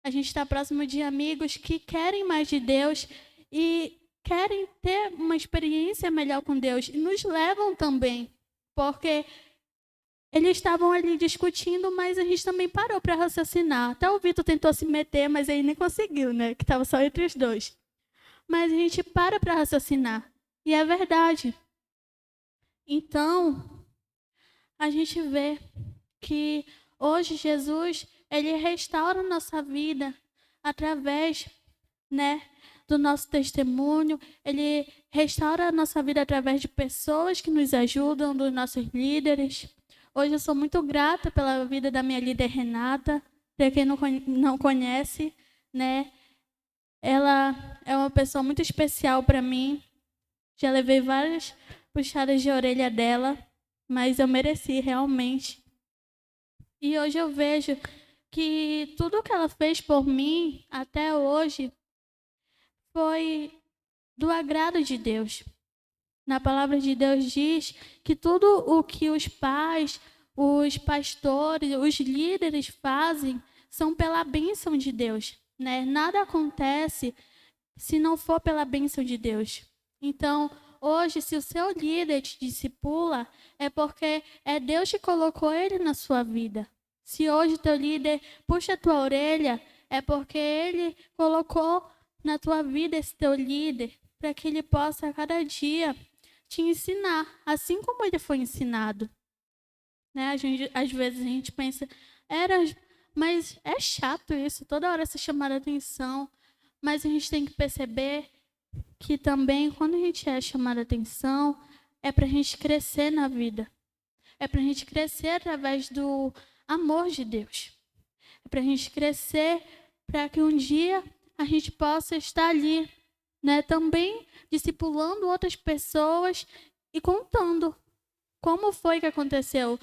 A gente está próximo de amigos que querem mais de Deus e querem ter uma experiência melhor com Deus e nos levam também, porque eles estavam ali discutindo, mas a gente também parou para raciocinar. Até o Vitor tentou se meter, mas aí nem conseguiu, né? Que estava só entre os dois. Mas a gente para raciocinar. E é verdade. Então, a gente vê que hoje Jesus, ele restaura a nossa vida através, né, do nosso testemunho. Ele restaura a nossa vida através de pessoas que nos ajudam, dos nossos líderes. Hoje eu sou muito grata pela vida da minha líder Renata. Para quem não conhece, né, ela é uma pessoa muito especial para mim. Já levei várias puxadas de orelha dela, mas eu mereci realmente. E hoje eu vejo que tudo que ela fez por mim até hoje foi do agrado de Deus. Na palavra de Deus diz que tudo o que os pais, os pastores, os líderes fazem são pela bênção de Deus, né? Nada acontece se não for pela bênção de Deus. Então, hoje, se o seu líder te discipula, é porque é Deus que colocou ele na sua vida. Se hoje teu líder puxa a tua orelha, é porque ele colocou na tua vida esse teu líder, para que ele possa a cada dia te ensinar, assim como ele foi ensinado. Né? Às vezes a gente pensa, mas é chato isso, toda hora ser chamada a atenção. Mas a gente tem que perceber que também, quando a gente é chamado a atenção, é para a gente crescer na vida. É para a gente crescer através do amor de Deus. É para a gente crescer para que um dia a gente possa estar ali, né, também discipulando outras pessoas e contando como foi que aconteceu.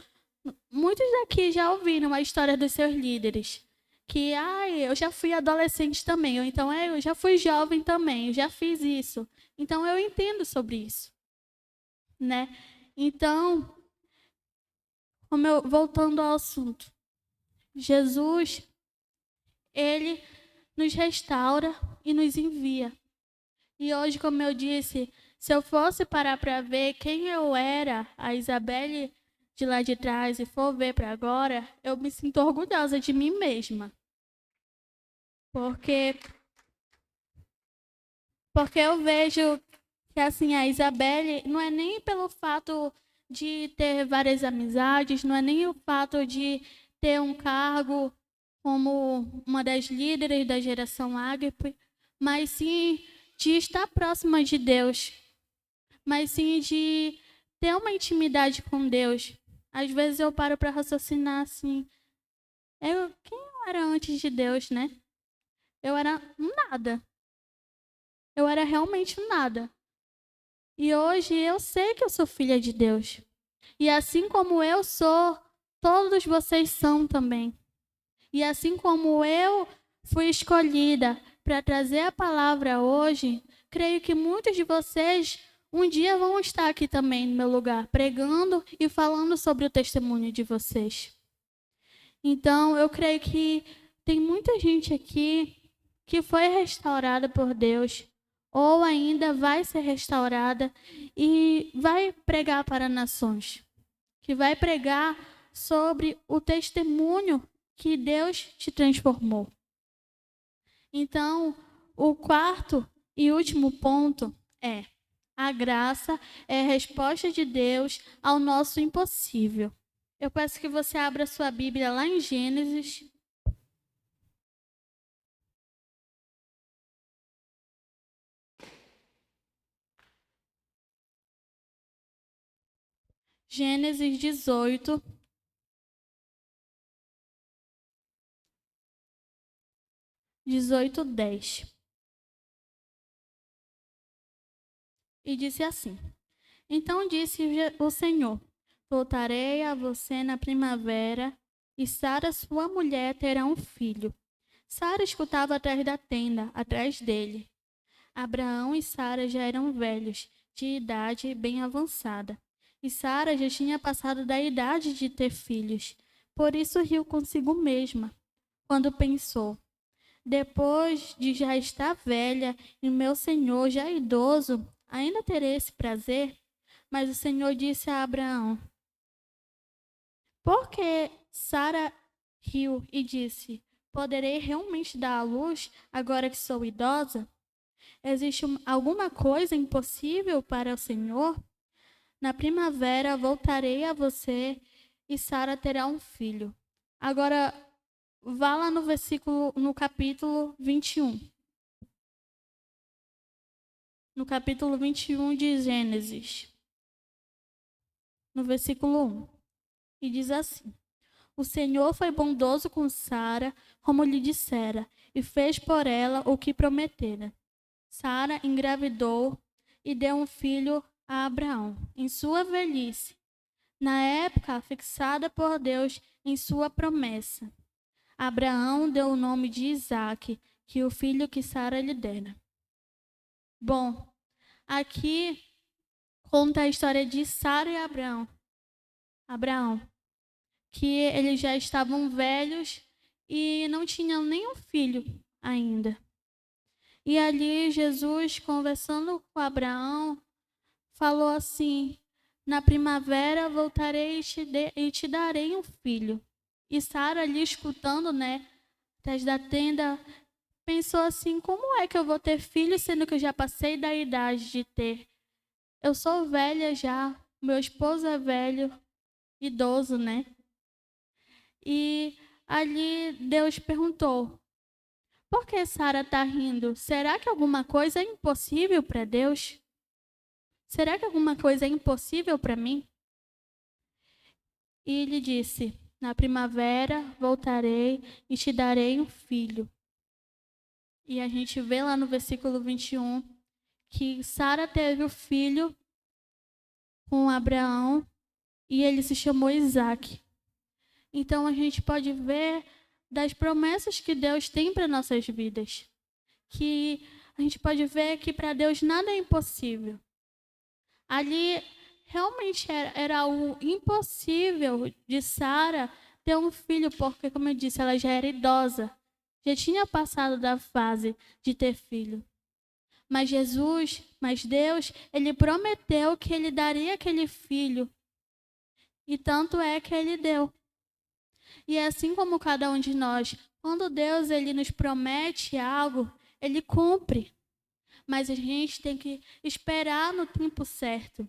Muitos daqui já ouviram a história dos seus líderes. Que, eu já fui adolescente também, ou então, eu já fui jovem também, eu já fiz isso. Então, eu entendo sobre isso, né? Então, voltando ao assunto, Jesus, ele nos restaura e nos envia. E hoje, como eu disse, se eu fosse parar para ver quem eu era, a Isabelle de lá de trás, e for ver para agora, eu me sinto orgulhosa de mim mesma. Porque eu vejo que assim, a Isabelle não é nem pelo fato de ter várias amizades, não é nem o fato de ter um cargo como uma das líderes da geração Ágape, mas sim de estar próxima de Deus, mas sim de ter uma intimidade com Deus. Às vezes eu paro para raciocinar assim, quem eu era antes de Deus, né? Eu era um nada. Eu era realmente um nada. E hoje eu sei que eu sou filha de Deus. E assim como eu sou, todos vocês são também. E assim como eu fui escolhida para trazer a palavra hoje, creio que muitos de vocês um dia vão estar aqui também no meu lugar, pregando e falando sobre o testemunho de vocês. Então, eu creio que tem muita gente aqui que foi restaurada por Deus, ou ainda vai ser restaurada e vai pregar para nações, que vai pregar sobre o testemunho que Deus te transformou. Então, o quarto e último ponto é: a graça é a resposta de Deus ao nosso impossível. Eu peço que você abra sua Bíblia lá em Gênesis. Gênesis 18. Dezoito, 10. e disse assim: Então disse o Senhor: Voltarei a você na primavera, e Sara, sua mulher, terá um filho. Sara escutava atrás da tenda, atrás dele. Abraão e Sara já eram velhos, de idade bem avançada. E Sara já tinha passado da idade de ter filhos. Por isso riu consigo mesma, quando pensou: Depois de já estar velha e meu senhor já idoso, ainda terei esse prazer? Mas o Senhor disse a Abraão: Por que Sara riu e disse: Poderei realmente dar à luz agora que sou idosa? Existe alguma coisa impossível para o Senhor? Na primavera voltarei a você e Sara terá um filho. Agora, vá lá no capítulo 21. No capítulo 21 de Gênesis, no versículo 1. E diz assim: O Senhor foi bondoso com Sara, como lhe dissera, e fez por ela o que prometera. Sara engravidou e deu um filho a Abraão, em sua velhice, na época fixada por Deus em sua promessa. Abraão deu o nome de Isaque, que o filho que Sara lhe dera. Bom, aqui conta a história de Sara e Abraão, que eles já estavam velhos e não tinham nenhum filho ainda. E ali Jesus, conversando com Abraão, falou assim: Na primavera voltarei e te darei um filho. E Sara ali escutando, atrás da tenda, pensou assim: como é que eu vou ter filho sendo que eu já passei da idade de ter? Eu sou velha já, meu esposo é velho, idoso, né? E ali Deus perguntou: por que Sara está rindo? Será que alguma coisa é impossível para Deus? Será que alguma coisa é impossível para mim? E ele disse: Na primavera voltarei e te darei um filho. E a gente vê lá no versículo 21 que Sara teve o filho com Abraão e ele se chamou Isaque. Então a gente pode ver das promessas que Deus tem para nossas vidas. Que a gente pode ver que para Deus nada é impossível. Ali realmente era o impossível de Sara ter um filho, porque, como eu disse, ela já era idosa, já tinha passado da fase de ter filho. Mas Deus, ele prometeu que ele daria aquele filho, e tanto é que ele deu. E é assim como cada um de nós, quando Deus ele nos promete algo, ele cumpre. Mas a gente tem que esperar no tempo certo.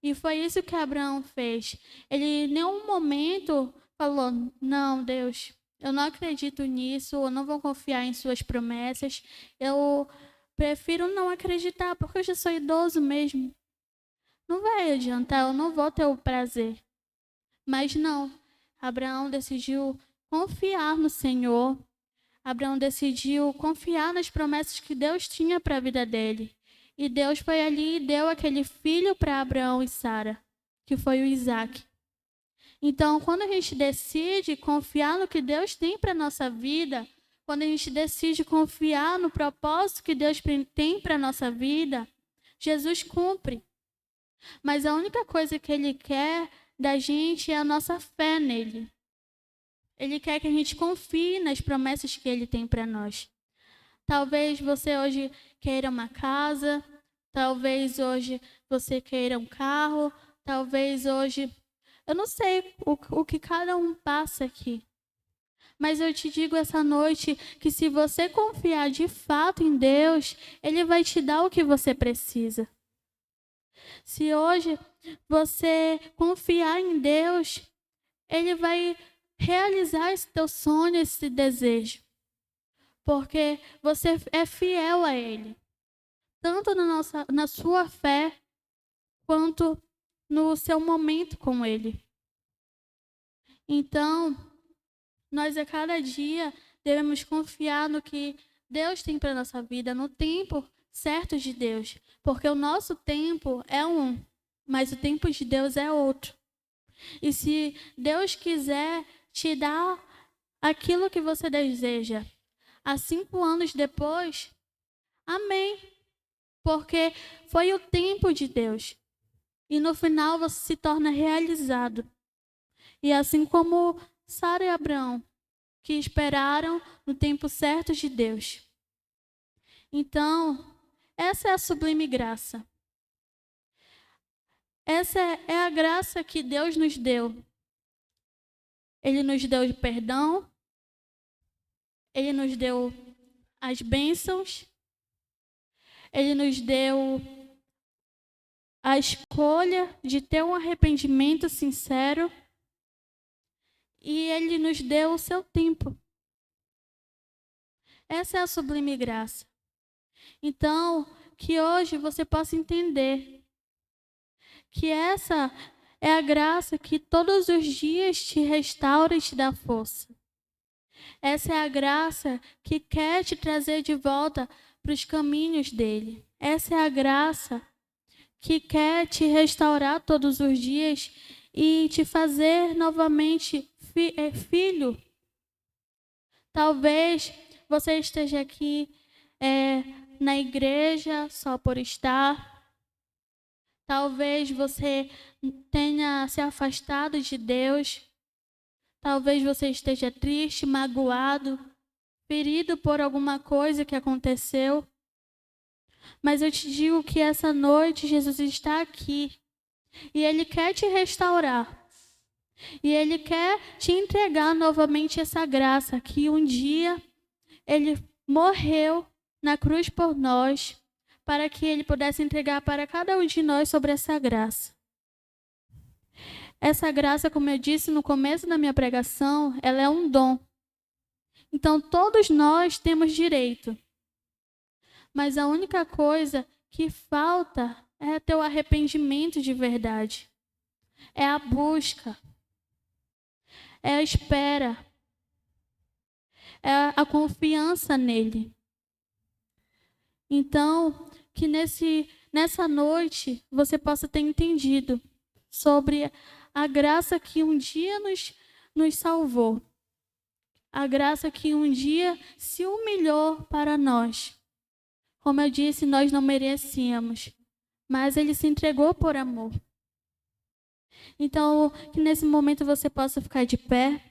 E foi isso que Abraão fez. Ele em nenhum momento falou: Não, Deus, eu não acredito nisso, eu não vou confiar em suas promessas, eu prefiro não acreditar, porque eu já sou idoso mesmo. Não vai adiantar, eu não vou ter o prazer. Mas não, Abraão decidiu confiar no Senhor. Abraão decidiu confiar nas promessas que Deus tinha para a vida dele. E Deus foi ali e deu aquele filho para Abraão e Sara, que foi o Isaque. Então, quando a gente decide confiar no que Deus tem para a nossa vida, quando a gente decide confiar no propósito que Deus tem para a nossa vida, Jesus cumpre. Mas a única coisa que Ele quer da gente é a nossa fé nele. Ele quer que a gente confie nas promessas que Ele tem para nós. Talvez você hoje queira uma casa, talvez hoje você queira um carro, talvez hoje... Eu não sei o que cada um passa aqui. Mas eu te digo essa noite que se você confiar de fato em Deus, Ele vai te dar o que você precisa. Se hoje você confiar em Deus, Ele vai realizar esse teu sonho, esse desejo. Porque você é fiel a Ele. Tanto na sua fé, quanto no seu momento com Ele. Então, nós a cada dia devemos confiar no que Deus tem para a nossa vida, no tempo certo de Deus, porque o nosso tempo é um, mas o tempo de Deus é outro. E se Deus quiser te dar aquilo que você deseja, há 5 anos depois, amém, porque foi o tempo de Deus. E no final você se torna realizado. E assim como Sara e Abraão, que esperaram no tempo certo de Deus. Então, essa é a sublime graça. Essa é a graça que Deus nos deu. Ele nos deu o perdão, Ele nos deu as bênçãos, Ele nos deu a escolha de ter um arrependimento sincero e Ele nos deu o seu tempo. Essa é a sublime graça. Então, que hoje você possa entender que essa é a graça que todos os dias te restaura e te dá força. Essa é a graça que quer te trazer de volta para os caminhos dele. Essa é a graça que quer te restaurar todos os dias e te fazer novamente filho. Talvez você esteja aqui na igreja só por estar. Talvez você tenha se afastado de Deus. Talvez você esteja triste, magoado, ferido por alguma coisa que aconteceu. Mas eu te digo que essa noite Jesus está aqui. E Ele quer te restaurar. E Ele quer te entregar novamente essa graça que um dia Ele morreu na cruz por nós, para que Ele pudesse entregar para cada um de nós sobre essa graça. Essa graça, como eu disse no começo da minha pregação, ela é um dom. Então, todos nós temos direito. Mas a única coisa que falta é ter o arrependimento de verdade. É a busca. É a espera. É a confiança nele. Então, que nessa noite você possa ter entendido sobre a graça que um dia nos salvou. A graça que um dia se humilhou para nós. Como eu disse, nós não merecíamos, mas Ele se entregou por amor. Então, que nesse momento você possa ficar de pé.